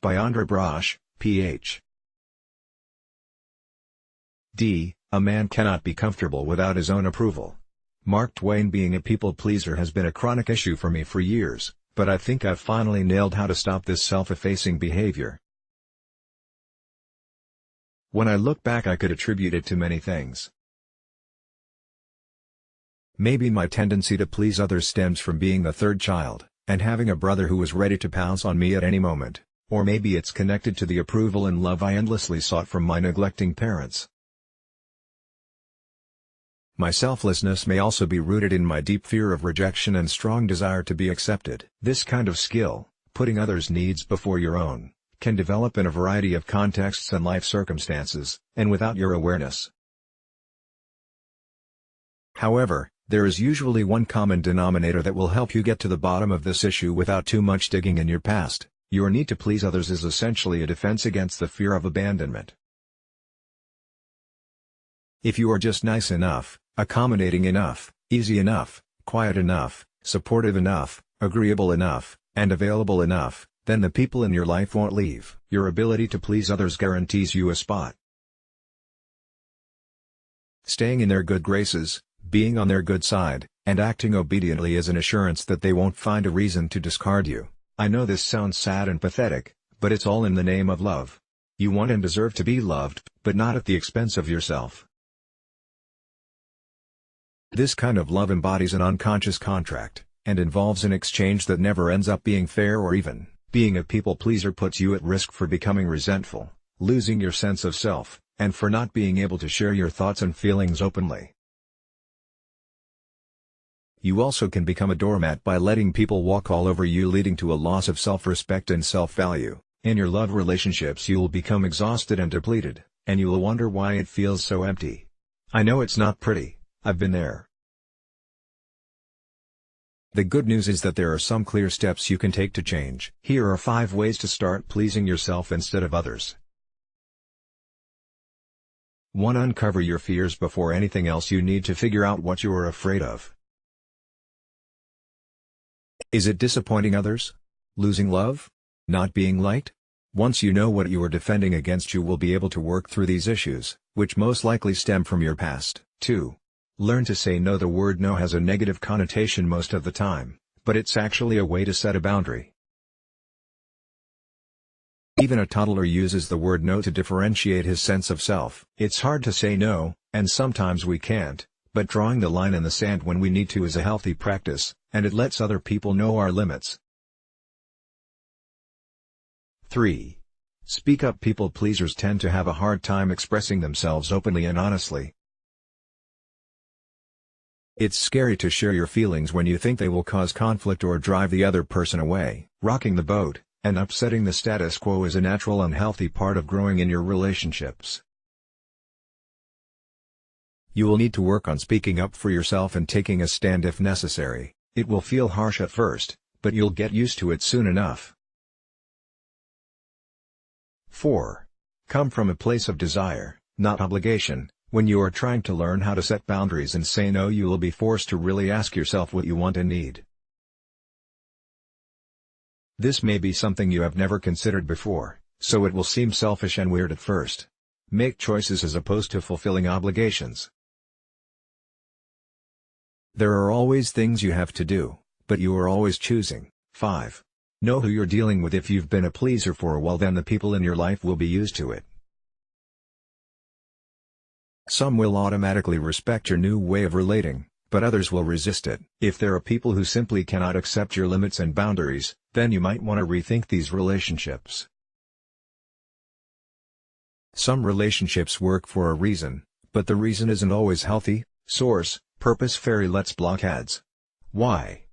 by Andra Brosh, Ph. D. A man cannot be comfortable without his own approval. Twain being a people pleaser has been a chronic issue for me for years, but I think I've finally nailed how to stop this self-effacing behavior. When I look back, I could attribute it to many things. Maybe my tendency to please others stems from being the third child, and having a brother who was ready to pounce on me at any moment, or maybe it's connected to the approval and love I endlessly sought from my neglecting parents. My selflessness may also be rooted in my deep fear of rejection and strong desire to be accepted. This kind of skill, putting others' needs before your own, can develop in a variety of contexts and life circumstances, and without your awareness. However, there is usually one common denominator that will help you get to the bottom of this issue without too much digging in your past. Your need to please others is essentially a defense against the fear of abandonment. If you are just nice enough, accommodating enough, easy enough, quiet enough, supportive enough, agreeable enough, and available enough, then the people in your life won't leave. Your ability to please others guarantees you a spot. Staying in their good graces, being on their good side, and acting obediently is an assurance that they won't find a reason to discard you. I know this sounds sad and pathetic, but it's all in the name of love. You want and deserve to be loved, but not at the expense of yourself. This kind of love embodies an unconscious contract, and involves an exchange that never ends up being fair or even. Being a people pleaser puts you at risk for becoming resentful, losing your sense of self, and for not being able to share your thoughts and feelings openly. You also can become a doormat by letting people walk all over you, leading to a loss of self-respect and self-value. In your love relationships you will become exhausted and depleted, and you will wonder why it feels so empty. I know it's not pretty, I've been there. The good news is that there are some clear steps you can take to change. Here are 5 ways to start pleasing yourself instead of others. 1. Uncover your fears before anything else. You need to figure out what you are afraid of. Is it disappointing others? Losing love? Not being liked? Once you know what you are defending against, you will be able to work through these issues, which most likely stem from your past. 2. Learn to say no. The word no has a negative connotation most of the time, but it's actually a way to set a boundary. Even a toddler uses the word no to differentiate his sense of self. It's hard to say no, and sometimes we can't, but drawing the line in the sand when we need to is a healthy practice, and it lets other people know our limits. 3. Speak up. People pleasers tend to have a hard time expressing themselves openly and honestly. It's scary to share your feelings when you think they will cause conflict or drive the other person away. Rocking the boat and upsetting the status quo is a natural and healthy part of growing in your relationships. You will need to work on speaking up for yourself and taking a stand if necessary. It will feel harsh at first, but you'll get used to it soon enough. 4. Come from a place of desire, not obligation. When you are trying to learn how to set boundaries and say no, you will be forced to really ask yourself what you want and need. This may be something you have never considered before, so it will seem selfish and weird at first. Make choices as opposed to fulfilling obligations. There are always things you have to do, but you are always choosing. 5. Know who you're dealing with. If you've been a pleaser for a while, then the people in your life will be used to it. Some will automatically respect your new way of relating, but others will resist it. If there are people who simply cannot accept your limits and boundaries, then you might want to rethink these relationships. Some relationships work for a reason, but the reason isn't always healthy. Source: Purpose Fairy. Let's block ads. Why?